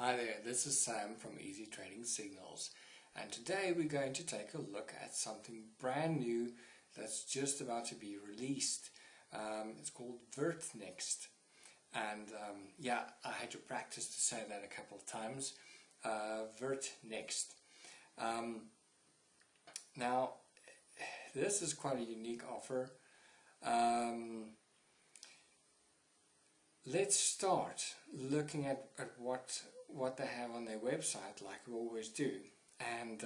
Hi there, this is Sam from Easy Trading Signals, and today we're going to take a look at something brand new that's just about to be released. It's called Virtnext, and yeah, I had to practice to say that a couple of times. Virtnext. Now, this is quite a unique offer. Let's start looking at what they have on their website, like we always do, and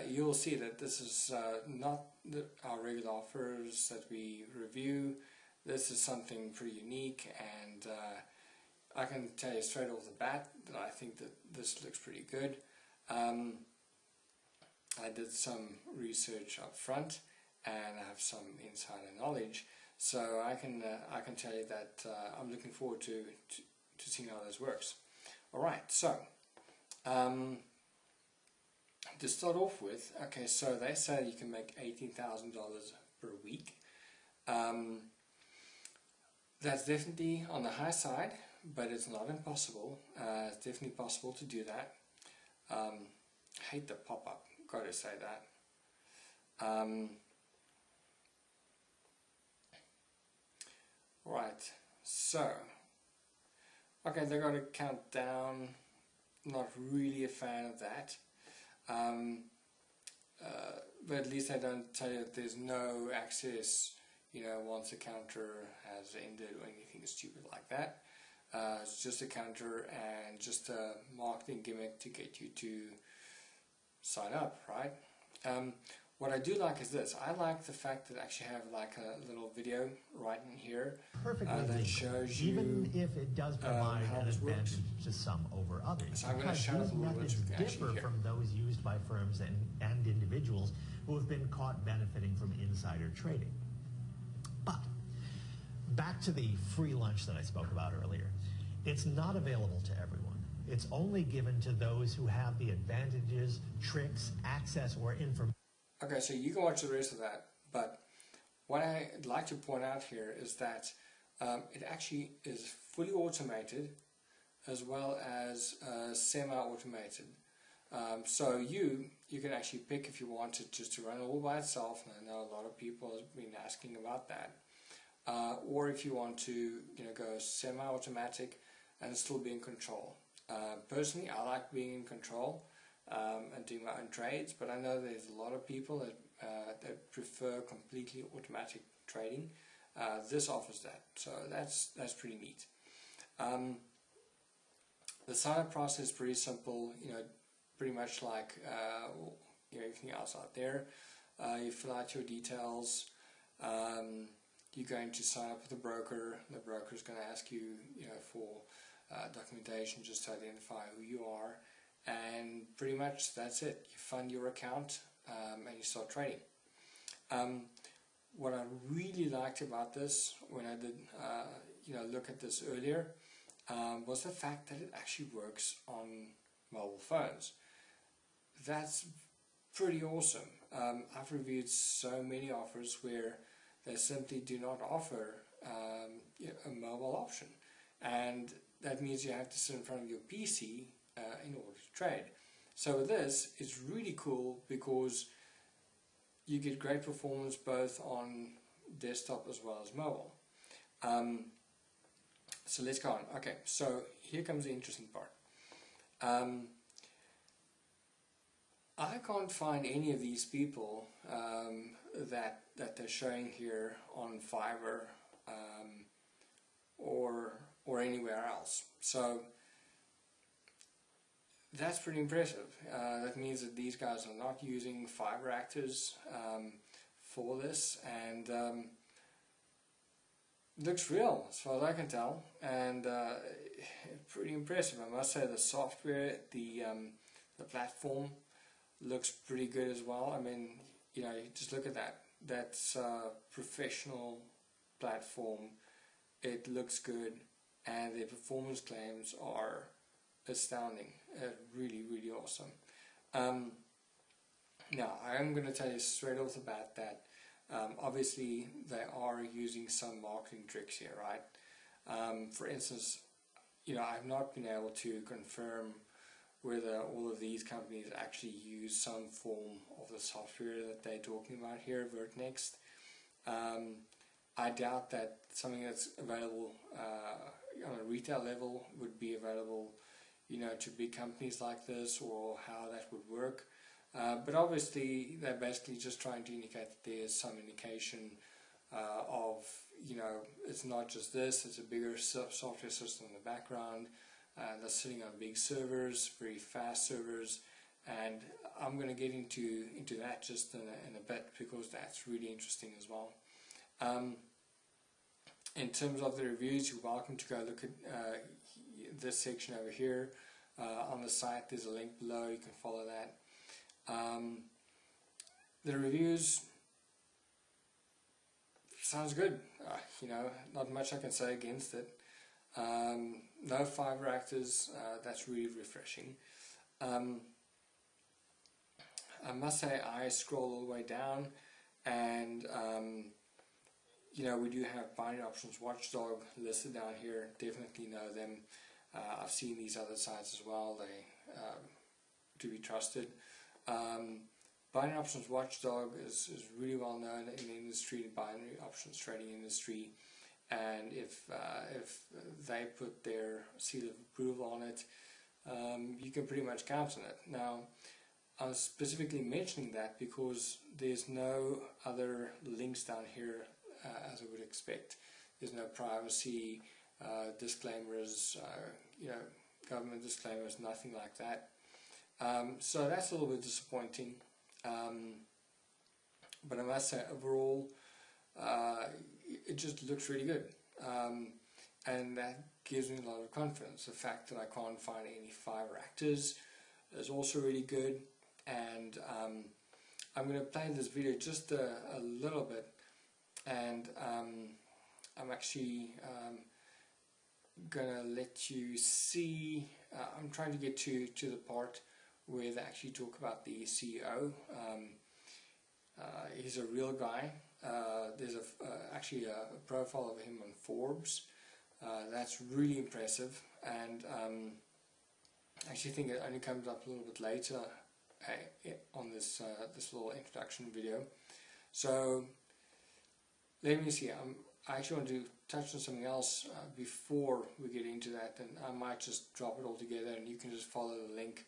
you'll see that this is not our regular offers that we review. This is something pretty unique, and I can tell you straight off the bat that I think that this looks pretty good. I did some research up front and I have some insider knowledge, so I can tell you that I'm looking forward to seeing how this works. Alright, so to start off with, okay, so they say you can make $18,000 per week. That's definitely on the high side, but it's not impossible. It's definitely possible to do that. Hate the pop-up, gotta say that. Right, so okay, they're going to count down. Not really a fan of that, but at least they don't tell you that there's no access, you know, once a counter has ended or anything stupid like that. It's just a counter and just a marketing gimmick to get you to sign up, right? What I do like is this. I like the fact that I actually have like a little video right in here that shows you even if it does provide an advantage to some over others. So I'm going to show these a little bit methods differ from those used by firms and individuals who have been caught benefiting from insider trading. But back to the free lunch that I spoke about earlier. It's not available to everyone. It's only given to those who have the advantages, tricks, access, or information. Okay, so you can watch the rest of that, but what I'd like to point out here is that it actually is fully automated as well as semi-automated. So you can actually pick if you want it just to run all by itself, and I know a lot of people have been asking about that, or if you want to go semi-automatic and still be in control. Personally, I like being in control and doing my own trades, but I know there's a lot of people that prefer completely automatic trading. This offers that, so that's pretty neat. The sign-up process is pretty simple, pretty much like everything else out there. You fill out your details. You're going to sign up with a broker. The broker is going to ask you, for documentation just to identify who you are. And pretty much that's it. You fund your account and you start trading. What I really liked about this when I did look at this earlier was the fact that it actually works on mobile phones. That's pretty awesome. I've reviewed so many offers where they simply do not offer a mobile option, and that means you have to sit in front of your PC in order to trade. So with this, it's really cool because you get great performance both on desktop as well as mobile. So let's go on. Okay, so here comes the interesting part. I can't find any of these people that they're showing here on Fiverr or anywhere else. So that's pretty impressive. That means that these guys are not using Fiverr actors for this, and looks real as far as I can tell, and pretty impressive. I must say the software, the platform looks pretty good as well. I mean, you just look at that. That's a professional platform. It looks good, and the performance claims are astounding. Really, really awesome. Now, I am going to tell you straight off the bat that obviously they are using some marketing tricks here, right? For instance, I've not been able to confirm whether all of these companies actually use some form of the software that they're talking about here, Virtnext. I doubt that something that's available on a retail level would be available, to big companies like this, or how that would work. But obviously, they're basically just trying to indicate that there's some indication of, it's not just this, it's a bigger software system in the background that's sitting on big servers, very fast servers, and I'm going to get into that just in a bit, because that's really interesting as well. In terms of the reviews, you're welcome to go look at this section over here on the site. There's a link below, you can follow that. The reviews sounds good, not much I can say against it. No fiber actors, that's really refreshing. I must say, I scroll all the way down, and we do have Binary Options Watchdog listed down here. Definitely know them. I've seen these other sites as well. They to be trusted. Binary Options Watchdog is really well known in the industry, the binary options trading industry, and if they put their seal of approval on it, you can pretty much count on it. Now, I'm specifically mentioning that because there's no other links down here as I would expect. There's no privacy disclaimers, government disclaimers, nothing like that. So that's a little bit disappointing. But I must say, overall, it just looks really good. And that gives me a lot of confidence. The fact that I can't find any fiber actors is also really good. And I'm going to play this video just a little bit, and I'm actually going to let you see. I'm trying to get to the part where they actually talk about the CEO. He's a real guy. There's actually a profile of him on Forbes. That's really impressive, and I actually think it only comes up a little bit later on this little introduction video. So let me see. I actually want to touch on something else before we get into that, and I might just drop it all together, and you can just follow the link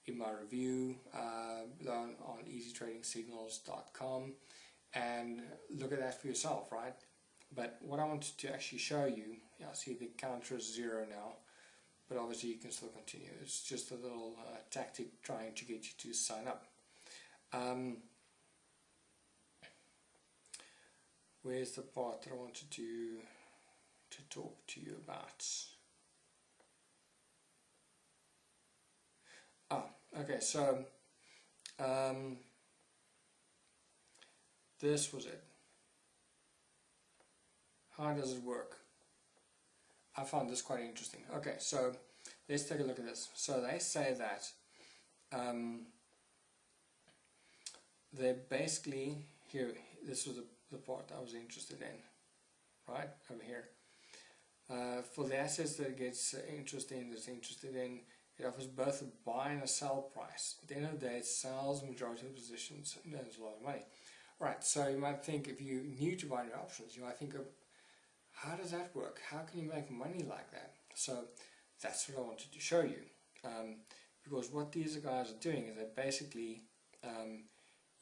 in my review below on easytradingsignals.com and look at that for yourself, right? But what I wanted to actually show you, see the counter is 0 now, but obviously you can still continue. It's just a little tactic trying to get you to sign up. Where's the part that I wanted to talk to you about? Okay, so this was it. How does it work? I found this quite interesting. Okay, so let's take a look at this. So they say that they're basically here. This was the part I was interested in, right over here. For the assets that it gets interested in, it offers both a buy and a sell price. At the end of the day, it sells the majority of positions and earns a lot of money. Right, so you might think, if you're new to binary options, you might think of, how does that work? How can you make money like that? So that's what I wanted to show you. Because what these guys are doing is they're basically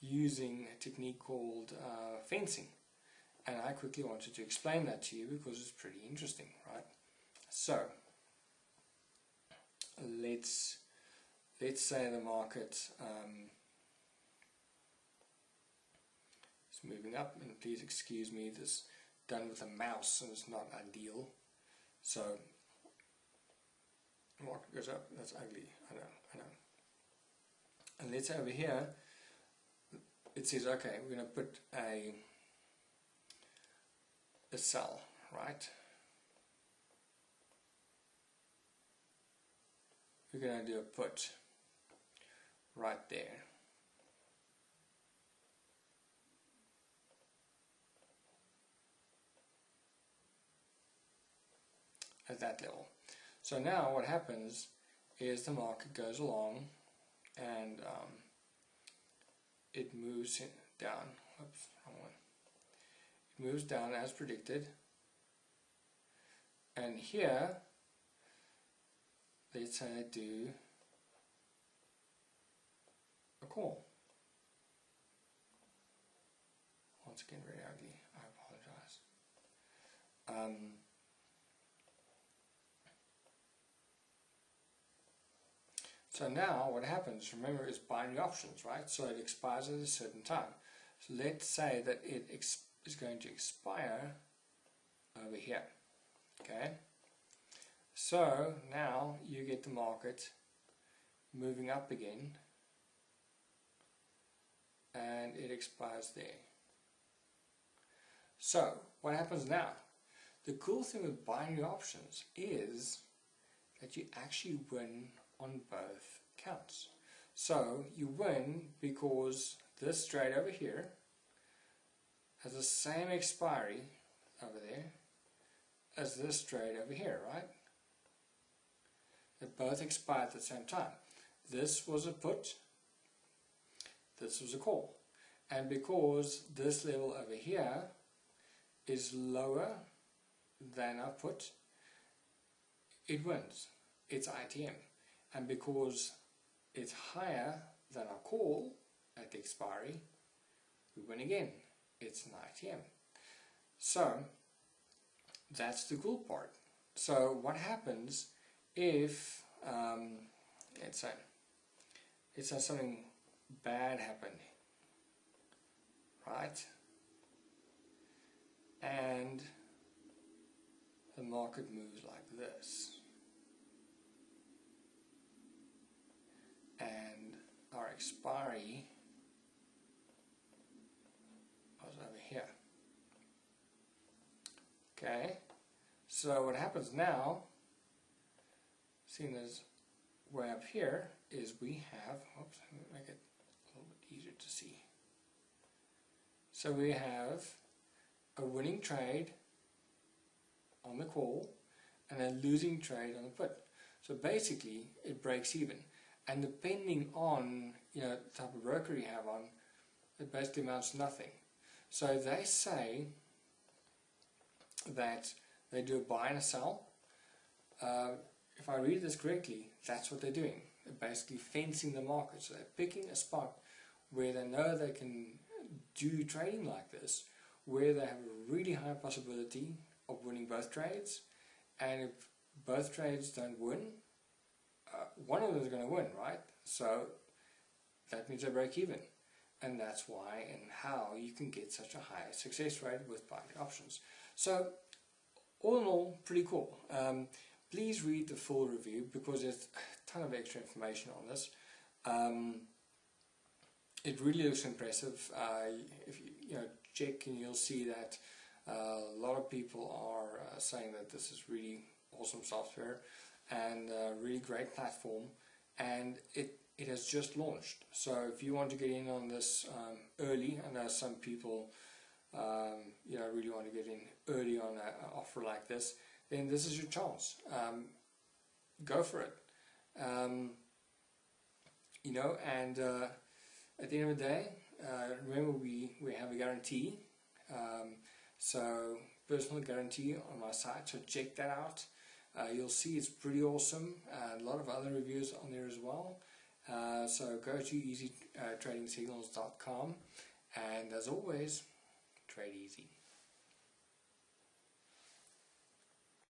using a technique called fencing. And I quickly wanted to explain that to you because it's pretty interesting, right? So let's say the market is moving up, and please excuse me, this done with a mouse and it's not ideal. So market goes up, that's ugly, I know. And let's say over here it says, okay, we're going to put a sell, right? We're going to do a put right there. At that level. So now what happens is the market goes along and it moves down. Oops, wrong one. It moves down as predicted. And here, let's say I do a call. Once again, very ugly. I apologize. So now what happens, remember, is binary options, right? So it expires at a certain time. So let's say that it is going to expire over here. Okay? So now you get the market moving up again and it expires there. So what happens now? The cool thing with binary options is that you actually win on both counts. So you win because this trade over here has the same expiry over there as this trade over here, right? They both expired at the same time. This was a put, this was a call. And because this level over here is lower than our put, it wins. It's ITM. And because it's higher than our call at the expiry, we win again. It's an ITM. So that's the cool part. So what happens if let's say something bad happened, right? And the market moves like this, and our expiry was over here. Okay, so what happens now, seeing as way up here, is we have, oops, let me make it a little bit easier to see. So we have a winning trade on the call and a losing trade on the put. So basically it breaks even, and depending on the type of broker you have on, it basically amounts to nothing. So they say that they do a buy and a sell. If I read this correctly, that's what they're doing. They're basically fencing the market. So they're picking a spot where they know they can do trading like this, where they have a really high possibility of winning both trades, and if both trades don't win, one of them is going to win, right? So that means they break even, and that's why and how you can get such a high success rate with binary options. So all in all, pretty cool. Please read the full review because there's a ton of extra information on this. It really looks impressive. If you check, and you'll see that a lot of people are saying that this is really awesome software and a really great platform, and it has just launched. So if you want to get in on this early, I know some people really want to get in early on an offer like this, then this is your chance. Go for it. And at the end of the day, remember we have a guarantee. So personal guarantee on my site, so check that out. You'll see it's pretty awesome. A lot of other reviews on there as well. So go to easytradingsignals.com, and as always, trade easy.